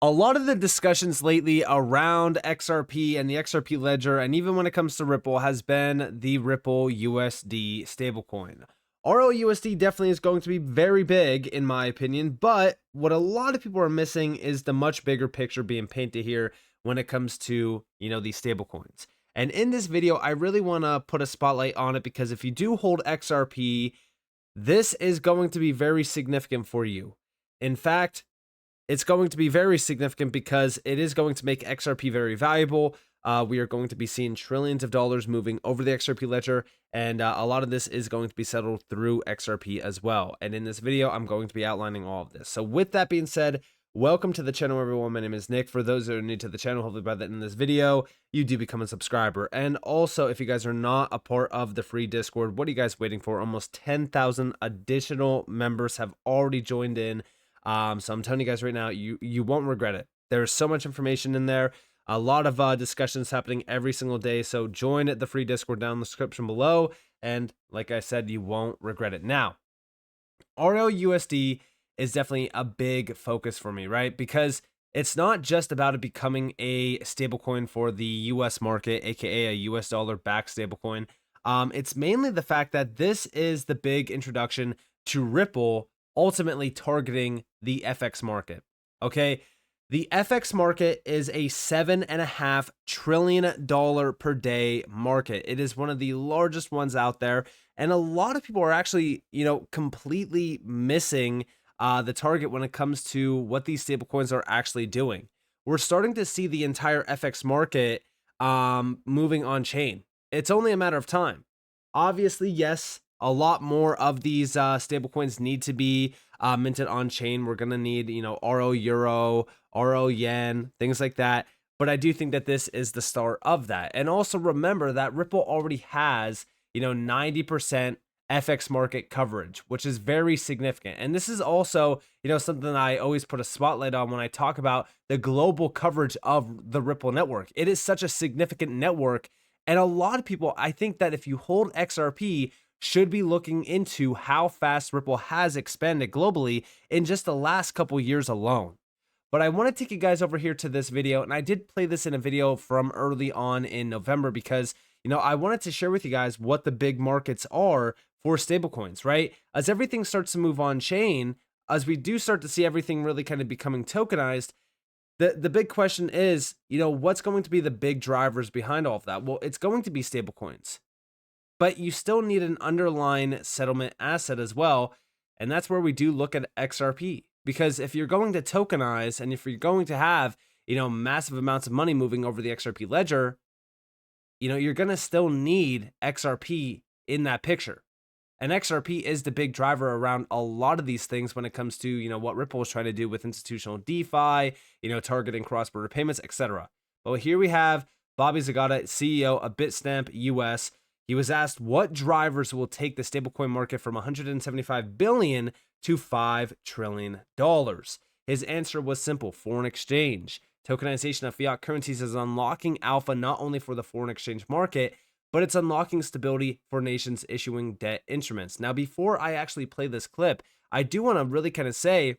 A lot of the discussions lately around XRP and the XRP ledger, and even when it comes to Ripple, has been the Ripple USD stablecoin. RLUSD definitely is going to be very big, in my opinion, but what a lot of people are missing is the much bigger picture being painted here when it comes to, these stablecoins. And in this video, I really want to put a spotlight on it because if you do hold XRP, this is going to be very significant for you. In fact, it's going to be very significant because it is going to make XRP very valuable. We are going to be seeing trillions of dollars moving over the XRP ledger, and a lot of this is going to be settled through XRP as well. And in this video, I'm going to be outlining all of this. So with that being said, welcome to the channel, everyone. My name is Nick. For those that are new to the channel, hopefully by the end of this video, you do become a subscriber. And also, if you guys are not a part of the free Discord, what are you guys waiting for? Almost 10,000 additional members have already joined in. So I'm telling you guys right now, you won't regret it. There's so much information in there, a lot of discussions happening every single day. So join the free Discord down in the description below. And like I said, you won't regret it. Now, RLUSD is definitely a big focus for me, right? Because it's not just about it becoming a stablecoin for the US market, aka a US dollar backed stablecoin. It's mainly the fact that this is the big introduction to Ripple, ultimately targeting the FX market. Okay, the FX market is a $7.5 trillion per day market. It is one of the largest ones out there, and a lot of people are actually, completely missing the target when it comes to what these stablecoins are actually doing. We're starting to see the entire FX market moving on chain. It's only a matter of time. Obviously, yes, a lot more of these stablecoins need to be minted on chain. We're going to need, RL Euro, RL Yen, things like that. But I do think that this is the start of that. And also remember that Ripple already has, 90% FX market coverage, which is very significant. And this is also, something I always put a spotlight on when I talk about the global coverage of the Ripple network. It is such a significant network. And a lot of people, I think that if you hold XRP, should be looking into how fast Ripple has expanded globally in just the last couple years alone. But I want to take you guys over here to this video, and I did play this in a video from early on in November because, I wanted to share with you guys what the big markets are for stablecoins, right? As everything starts to move on chain, as we do start to see everything really kind of becoming tokenized, the big question is, what's going to be the big drivers behind all of that? Well, it's going to be stablecoins. But you still need an underlying settlement asset as well. And that's where we do look at XRP. Because if you're going to tokenize and if you're going to have, massive amounts of money moving over the XRP ledger, you're going to still need XRP in that picture. And XRP is the big driver around a lot of these things when it comes to, what Ripple is trying to do with institutional DeFi, targeting cross-border payments, etc. But here we have Bobby Zagata, CEO of Bitstamp US. He was asked what drivers will take the stablecoin market from $175 billion to $5 trillion. His answer was simple: foreign exchange. Tokenization of fiat currencies is unlocking alpha not only for the foreign exchange market, but it's unlocking stability for nations issuing debt instruments. Now, before I actually play this clip, I do want to really kind of say,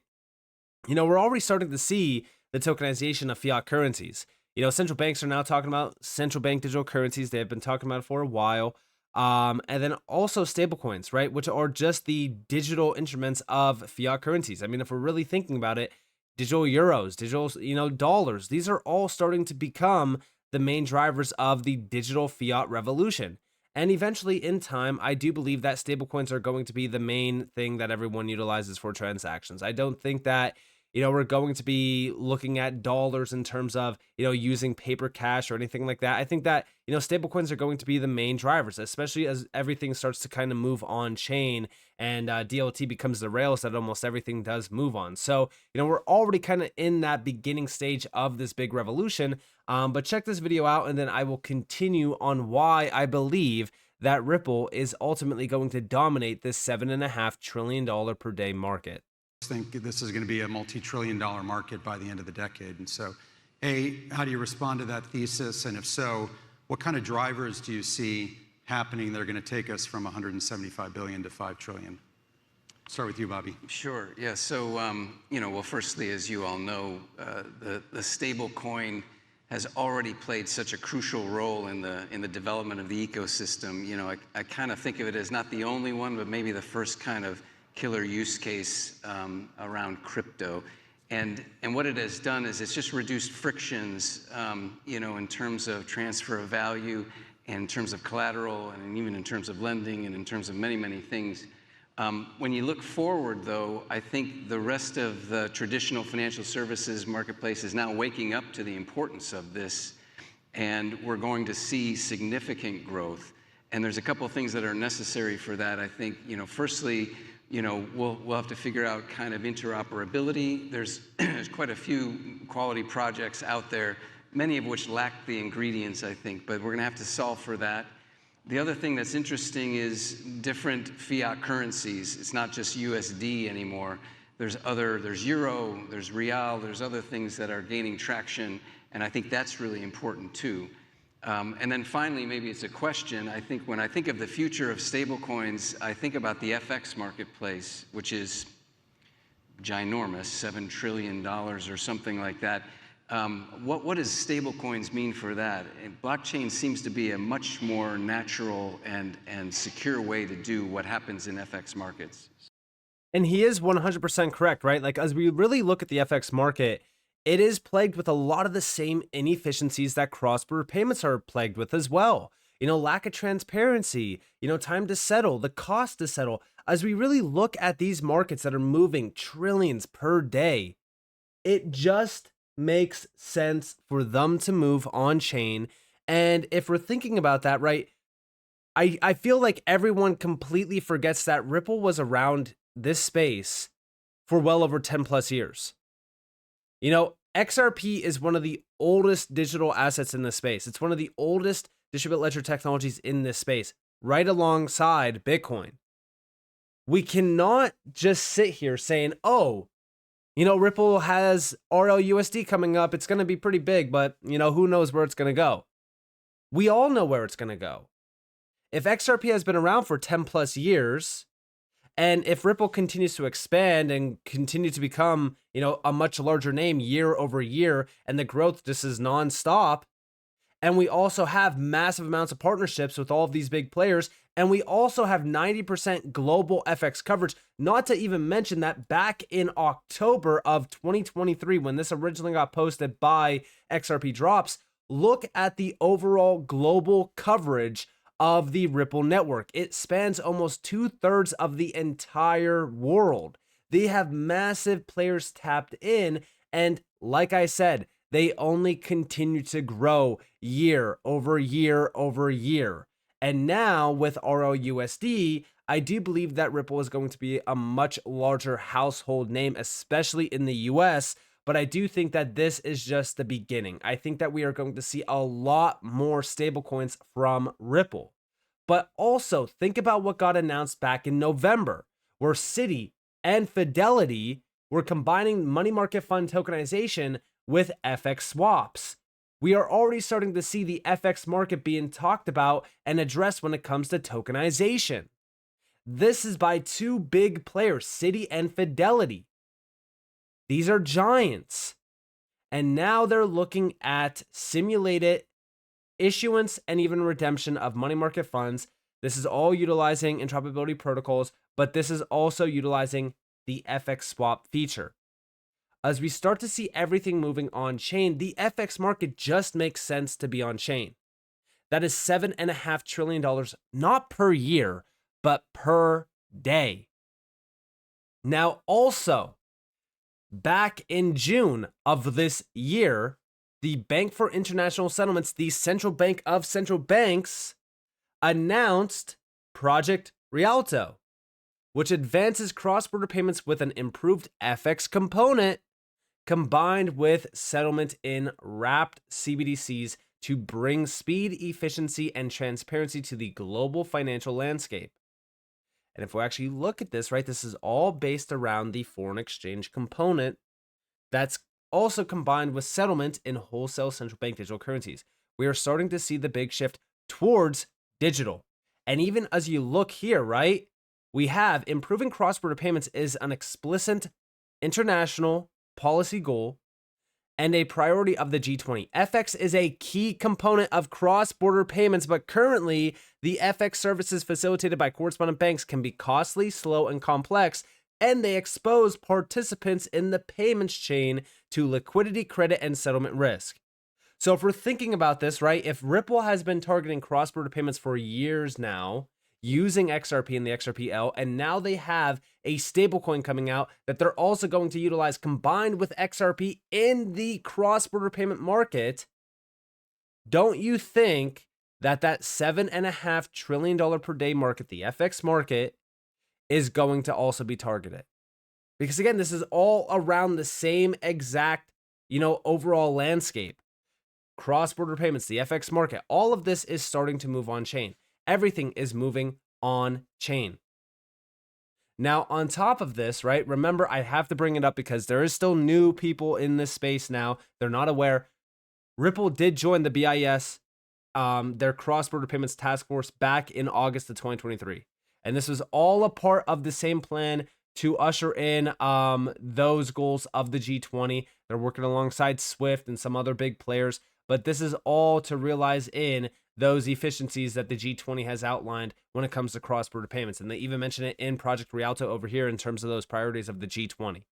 we're already starting to see the tokenization of fiat currencies. Central banks are now talking about central bank digital currencies. They have been talking about it for a while. And then also stablecoins, right? Which are just the digital instruments of fiat currencies. I mean, if we're really thinking about it, digital euros, digital, dollars, these are all starting to become the main drivers of the digital fiat revolution. And eventually in time, I do believe that stablecoins are going to be the main thing that everyone utilizes for transactions. I don't think that, we're going to be looking at dollars in terms of, using paper cash or anything like that. I think that, stablecoins are going to be the main drivers, especially as everything starts to kind of move on chain and DLT becomes the rails that almost everything does move on. So, we're already kind of in that beginning stage of this big revolution. But check this video out and then I will continue on why I believe that Ripple is ultimately going to dominate this $7.5 trillion per day market. I think this is going to be a multi-trillion-dollar market by the end of the decade. And so, A, how do you respond to that thesis? And if so, what kind of drivers do you see happening that are going to take us from 175 billion to 5 trillion? Start with you, Bobby. Sure. Yeah. So, well, firstly, as you all know, the stable coin has already played such a crucial role in the development of the ecosystem. I kind of think of it as not the only one, but maybe the first kind of killer use case around crypto. And what it has done is it's just reduced frictions, in terms of transfer of value, and in terms of collateral, and even in terms of lending, and in terms of many, many things. When you look forward, though, I think the rest of the traditional financial services marketplace is now waking up to the importance of this, and we're going to see significant growth. And there's a couple of things that are necessary for that. I think, firstly, we'll have to figure out kind of interoperability. There's quite a few quality projects out there, many of which lack the ingredients, I think, but we're going to have to solve for that. The other thing that's interesting is different fiat currencies. It's not just USD anymore. There's Euro, there's Real, there's other things that are gaining traction, and I think that's really important too. And then finally, maybe it's a question. I think when I think of the future of stablecoins, I think about the FX marketplace, which is ginormous, $7 trillion or something like that. What does stablecoins mean for that? And blockchain seems to be a much more natural and secure way to do what happens in FX markets. And he is 100% correct, right? Like, as we really look at the FX market, it is plagued with a lot of the same inefficiencies that cross-border payments are plagued with as well. Lack of transparency, time to settle, the cost to settle. As we really look at these markets that are moving trillions per day, it just makes sense for them to move on chain. And if we're thinking about that, right, I feel like everyone completely forgets that Ripple was around this space for well over 10 plus years. XRP is one of the oldest digital assets in this space. It's one of the oldest distributed ledger technologies in this space, right alongside Bitcoin. We cannot just sit here saying, oh, Ripple has RLUSD coming up. It's going to be pretty big, but, who knows where it's going to go? We all know where it's going to go. If XRP has been around for 10 plus years, and if Ripple continues to expand and continue to become, a much larger name year over year, and the growth just is nonstop, and we also have massive amounts of partnerships with all of these big players, and we also have 90% global FX coverage, not to even mention that back in October of 2023, when this originally got posted by XRP Drops, look at the overall global coverage of the Ripple network. It spans almost 2/3 of the entire world. They have massive players tapped in, and like I said, they only continue to grow year over year over year. And now with RLUSD, I do believe that Ripple is going to be a much larger household name, especially in the US. But I do think that this is just the beginning. I think that we are going to see a lot more stablecoins from Ripple. But also think about what got announced back in November, where Citi and Fidelity were combining money market fund tokenization with FX swaps. We are already starting to see the FX market being talked about and addressed when it comes to tokenization. This is by two big players, Citi and Fidelity. These are giants. And now they're looking at simulated issuance and even redemption of money market funds. This is all utilizing interoperability protocols, but this is also utilizing the FX swap feature. As we start to see everything moving on chain, the FX market just makes sense to be on chain. That is $7.5 trillion, not per year, but per day. Now, also, back in June of this year, the Bank for International Settlements, the central bank of central banks, announced Project Rialto, which advances cross-border payments with an improved FX component combined with settlement in wrapped CBDCs to bring speed, efficiency, and transparency to the global financial landscape. And if we actually look at this, right, this is all based around the foreign exchange component that's also combined with settlement in wholesale central bank digital currencies. We are starting to see the big shift towards digital. And even as you look here, right, we have improving cross-border payments is an explicit international policy goal and a priority of the G20. FX is a key component of cross-border payments, but currently the FX services facilitated by correspondent banks can be costly, slow, and complex, and they expose participants in the payments chain to liquidity, credit, and settlement risk. So if we're thinking about this, right, if Ripple has been targeting cross-border payments for years now, using XRP and the XRPL, and now they have a stablecoin coming out that they're also going to utilize combined with XRP in the cross-border payment market, don't you think that that $7.5 trillion per day market, the FX market, is going to also be targeted? Because again, this is all around the same exact, overall landscape. Cross-border payments, the FX market, all of this is starting to move on chain. Everything is moving on chain. Now, on top of this, right, remember, I have to bring it up because there is still new people in this space now. They're not aware. Ripple did join the BIS, their cross-border payments task force, back in August of 2023. And this was all a part of the same plan to usher in those goals of the G20. They're working alongside Swift and some other big players. But this is all to realize in those efficiencies that the G20 has outlined when it comes to cross-border payments. And they even mention it in Project Rialto over here in terms of those priorities of the G20.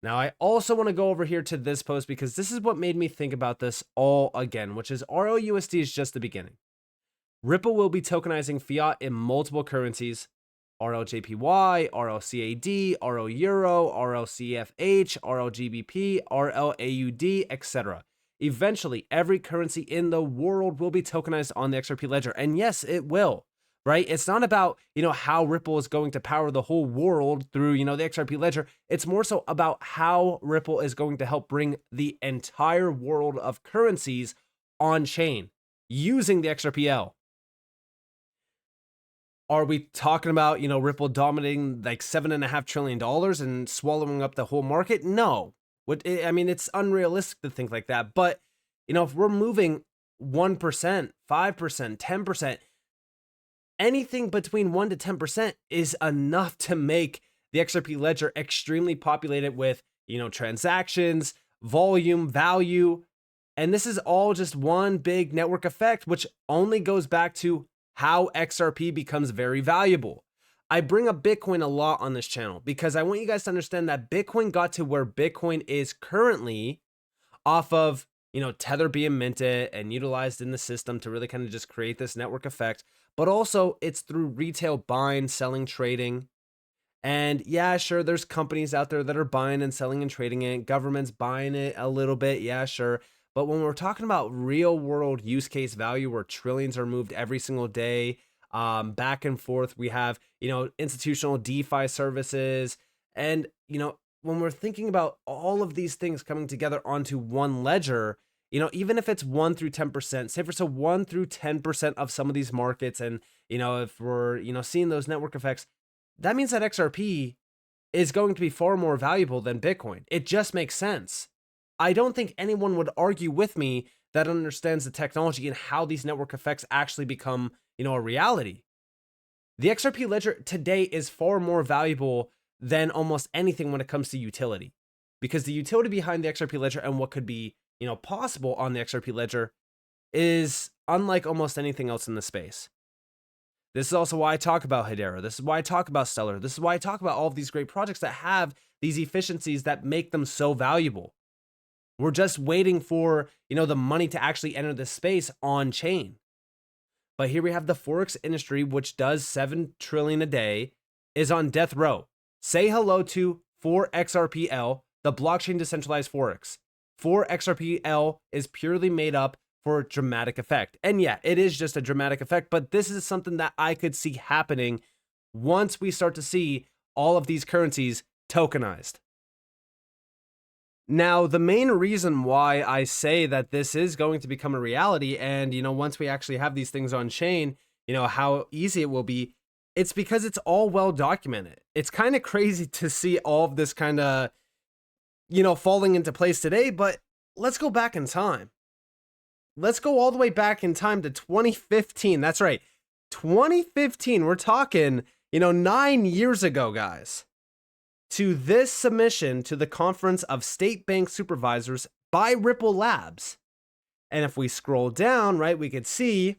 Now, I also want to go over here to this post because this is what made me think about this all again, which is RLUSD is just the beginning. Ripple will be tokenizing fiat in multiple currencies: RLJPY, RLCAD, RL Euro, RLCFH, RLGBP, RLAUD, etc. Eventually, every currency in the world will be tokenized on the XRP ledger. And yes, it will, right? It's not about, how Ripple is going to power the whole world through, the XRP ledger. It's more so about how Ripple is going to help bring the entire world of currencies on chain using the XRPL. Are we talking about, Ripple dominating like $7.5 trillion and swallowing up the whole market? No. It's unrealistic to think like that. But, if we're moving 1%, 5%, 10%, anything between 1 to 10% is enough to make the XRP ledger extremely populated with, transactions, volume, value. And this is all just one big network effect, which only goes back to how XRP becomes very valuable. I bring up Bitcoin a lot on this channel because I want you guys to understand that Bitcoin got to where Bitcoin is currently off of, Tether being minted and utilized in the system to really kind of just create this network effect. But also it's through retail buying, selling, trading. And yeah, sure, there's companies out there that are buying and selling and trading it. Governments buying it a little bit. Yeah, sure. But when we're talking about real world use case value where trillions are moved every single day, back and forth, we have, institutional DeFi services. And, when we're thinking about all of these things coming together onto one ledger, even if it's 1 through 10%, say for so 1 through 10% of some of these markets, and, if we're, seeing those network effects, that means that XRP is going to be far more valuable than Bitcoin. It just makes sense. I don't think anyone would argue with me that understands the technology and how these network effects actually become, a reality. The XRP ledger today is far more valuable than almost anything when it comes to utility, because the utility behind the XRP ledger and what could be, possible on the XRP ledger is unlike almost anything else in the space. This is also why I talk about Hedera. This is why I talk about Stellar. This is why I talk about all of these great projects that have these efficiencies that make them so valuable. We're just waiting for, the money to actually enter the space on chain. But here we have the Forex industry, which does $7 trillion a day, is on death row. Say hello to 4XRPL, the blockchain decentralized Forex. 4XRPL is purely made up for dramatic effect. And yeah, it is just a dramatic effect, but this is something that I could see happening once we start to see all of these currencies tokenized. Now, the main reason why I say that this is going to become a reality, and, once we actually have these things on chain, how easy it will be, it's because it's all well documented. It's kind of crazy to see all of this kind of, falling into place today, but let's go back in time. Let's go all the way back in time to 2015. That's right. 2015. We're talking, 9 years ago, guys, to this submission to the Conference of State Bank Supervisors by Ripple Labs. And if we scroll down, right, we could see,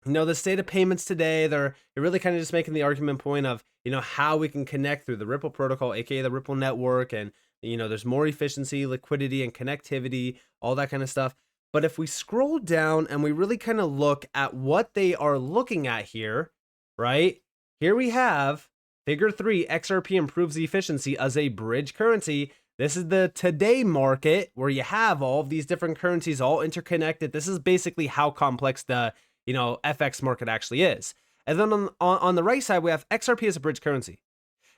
the state of payments today. They're really kind of just making the argument point of, how we can connect through the Ripple protocol, aka the Ripple network. And, there's more efficiency, liquidity, and connectivity, all that kind of stuff. But if we scroll down and we really kind of look at what they are looking at here, right? Here we have Figure 3, XRP improves the efficiency as a bridge currency. This is the today market where you have all of these different currencies all interconnected. This is basically how complex the, FX market actually is. And then on the right side, we have XRP as a bridge currency.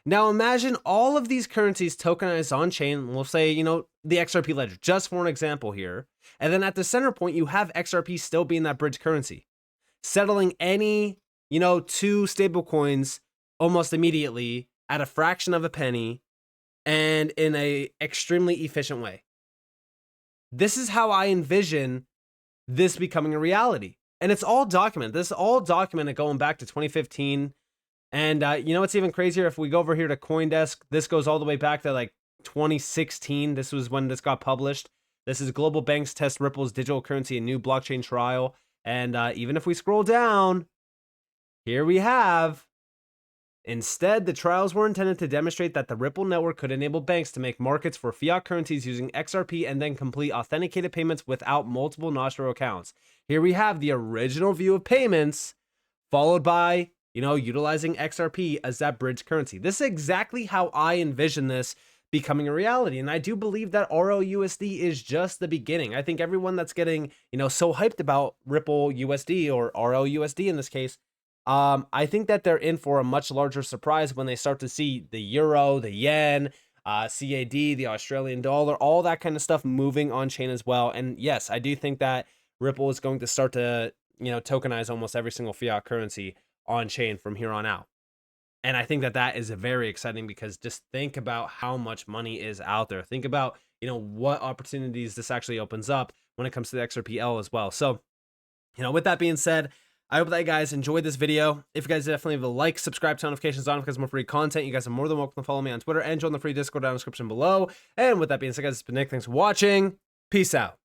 Now imagine all of these currencies tokenized on chain. We'll say, the XRP ledger, just for an example here. And then at the center point, you have XRP still being that bridge currency, settling any, 2 stable coins almost immediately at a fraction of a penny and in a extremely efficient way. This is how I envision this becoming a reality. And it's all documented. This is all documented going back to 2015. And what's even crazier, if we go over here to CoinDesk, this goes all the way back to like 2016. This was when this got published. This is Global Banks Test Ripple's Digital Currency and New Blockchain Trial. And even if we scroll down, here we have, instead, the trials were intended to demonstrate that the Ripple network could enable banks to make markets for fiat currencies using XRP and then complete authenticated payments without multiple nostril accounts. Here we have the original view of payments, followed by, utilizing XRP as that bridge currency. This is exactly how I envision this becoming a reality. And I do believe that RLUSD is just the beginning. I think everyone that's getting, so hyped about Ripple USD or RLUSD in this case, I think that they're in for a much larger surprise when they start to see the euro, the yen, CAD, the Australian dollar, all that kind of stuff moving on chain as well. And yes, I do think that Ripple is going to start to, tokenize almost every single fiat currency on chain from here on out. And I think that that is very exciting because just think about how much money is out there. Think about, what opportunities this actually opens up when it comes to the XRPL as well. So, with that being said, I hope that you guys enjoyed this video. If you guys definitely leave a like, subscribe, turn notifications on because more free content. You guys are more than welcome to follow me on Twitter and join the free Discord down in the description below. And with that being said, guys, it's been Nick. Thanks for watching. Peace out.